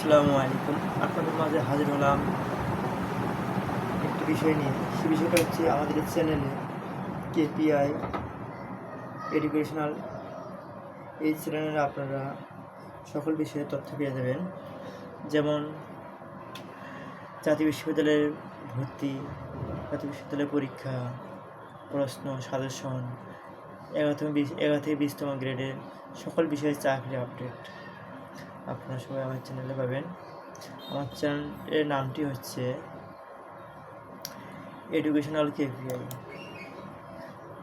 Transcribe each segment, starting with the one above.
আসসালামু আলাইকুম। আপনাদের মাঝে হাজির হলাম একটি বিষয় নিয়ে। সে বিষয়টা হচ্ছে আমাদের চ্যানেলে কেপিআই এডুকেশনাল, এই চ্যানেলে আপনারা সকল বিষয়ে তথ্য পেয়ে যাবেন, যেমন জাতীয় বিশ্ববিদ্যালয়ের ভর্তি, জাতীয় বিশ্ববিদ্যালয়ের পরীক্ষা, প্রশ্ন, সাজেশন, 11 থেকে 20তম গ্রেডের সকল বিষয়ে চাকরি আপডেট আপনারা সবাই আমার চ্যানেলে পাবেন। আমার চ্যানেলের নামটি হচ্ছে এডুকেশনাল কেপিআই,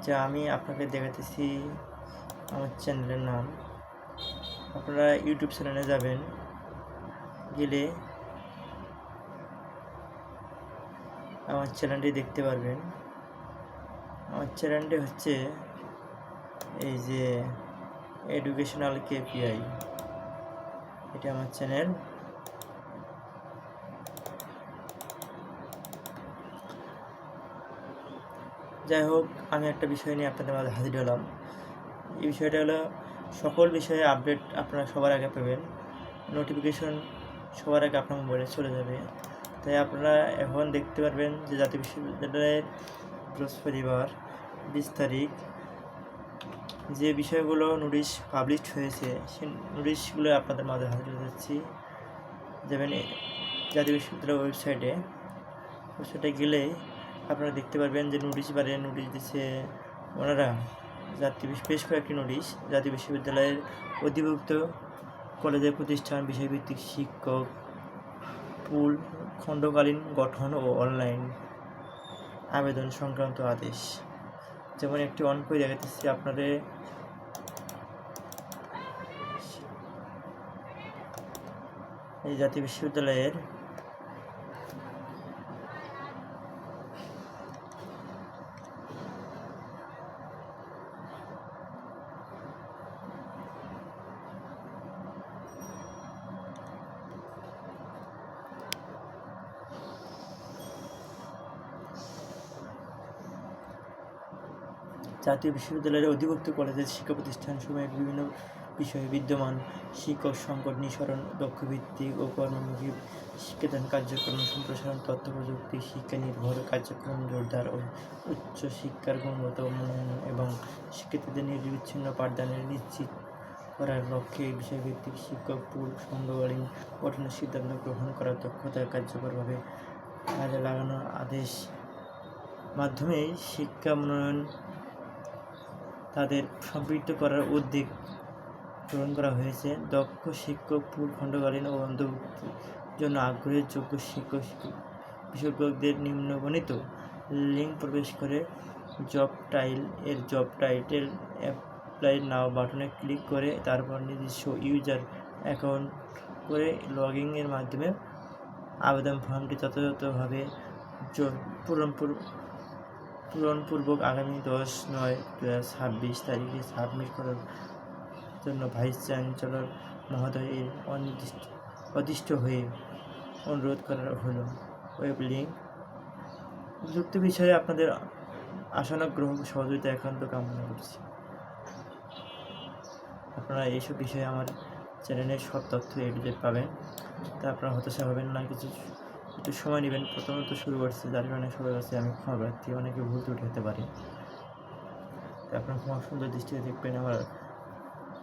যা আমি আপনাকে দেখাতেছি আমার চ্যানেলের নাম। আপনারা ইউটিউব চ্যানেলে যাবেন, গেলে আমার চ্যানেলটি দেখতে পারবেন। আমার চ্যানেলটি হচ্ছে এই যে এডুকেশনাল কেপিআই, এটা আমার চ্যানেল। যাই হোক, আমি একটা বিষয় নিয়ে আপনাদের মাঝে হাজির হলাম। এই বিষয়টা হলো সকল বিষয়ে আপডেট আপনারা সবার আগে পাবেন, নোটিফিকেশন সবার আগে আপনার মোবাইলে চলে যাবে। তাই আপনারা এখন দেখতে পারবেন যে জাতীয় বিশ্ববিদ্যালয়ের বৃহস্পতিবার 20 তারিখ যে বিষয়গুলো নোটিশ পাবলিশ হয়েছে, সেই নোটিশগুলো আপনাদের মাঝে হাজির যাচ্ছি। যেমন জাতীয় বিশ্ববিদ্যালয়ের ওয়েবসাইটে গেলে আপনারা দেখতে পারবেন যে নোটিশ দিচ্ছে ওনারা বেশ কয়েকটি নোটিশ। জাতীয় বিশ্ববিদ্যালয়ের অধিভুক্ত কলেজের প্রতিষ্ঠান বিষয়ভিত্তিক শিক্ষক পুল খণ্ডকালীন গঠন ও অনলাইন আবেদন সংক্রান্ত আদেশ। যেমন একটি অন করে দেখাতেছি আপনাদের, এই জাতীয় বিশ্ববিদ্যালয়ের জাতীয় বিশ্ববিদ্যালয়ের অধিভুক্ত কলেজের শিক্ষা প্রতিষ্ঠানসমূহের বিভিন্ন বিষয়ে বিদ্যমান শিক্ষক সংকট নিঃসরণ, দক্ষভিত্তিক ও কর্মমুখী শিক্ষাদান কার্যক্রম সম্প্রসারণ, তথ্য প্রযুক্তি শিক্ষা নির্ভর কার্যক্রম জোরদার ও উচ্চ শিক্ষার গুণগত উন্নয়ন এবং শিক্ষার্থীদের নিরবিচ্ছিন্ন পাঠদানের নিশ্চিত করার লক্ষ্যে বিষয়ভিত্তিক শিক্ষক পুল খণ্ডকালীন গঠনের সিদ্ধান্ত গ্রহণ করার দক্ষতা কার্যকরভাবে কাজে লাগানোর আদেশ মাধ্যমেই শিক্ষা উন্নয়ন তাদের সম্পৃক্ত করার উদ্যোগ গ্রহণ করা হয়েছে। দক্ষ শিক্ষক পুল খণ্ডকালীন ও অন্তর্ভুক্তির জন্য আগ্রহের যোগ্য শিক্ষক বিশেষজ্ঞদের নিম্নবর্ণিত লিঙ্ক প্রবেশ করে জব টাইটেল অ্যাপ্লাই নাও বাটনে ক্লিক করে তারপর নিজস্ব ইউজার অ্যাকাউন্ট করে লগইনের মাধ্যমে আবেদন ফর্মটি যথাযথভাবে পূরণপূর্বক আগামী 10/9/2026 তারিখে সাবমিট করার জন্য ভাইস চ্যান্সেলর মহোদয়ের অদৃষ্ট হয়ে অনুরোধ করা হলো। ওয়েব লিঙ্ক যুক্ত বিষয়ে আপনাদের আশানুগ্রহ সহযোগিতা একান্ত কামনা করছি। আপনারা এইসব বিষয়ে আমার চ্যানেলের সব তথ্য এডিটে পাবেন, তা আপনারা হতাশা হবেন না। একটু সময় নেবেন, প্রথমত শুরু করছি, যার কারণে সবার কাছে আমি ক্ষমা প্রার্থী, অনেকে ভুল ত্রুটি হতে পারে। আপনারা ক্ষমা সুন্দর দৃষ্টিতে দেখবেন, আমার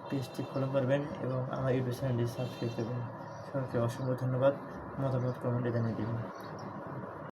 পেজটি ফলো করবেন এবং আমার ইউটিউব চ্যানেলটি সাবস্ক্রাইব করবেন। সবাইকে অসংখ্য ধন্যবাদ। মতামত কমেন্টে জানিয়ে দেবেন।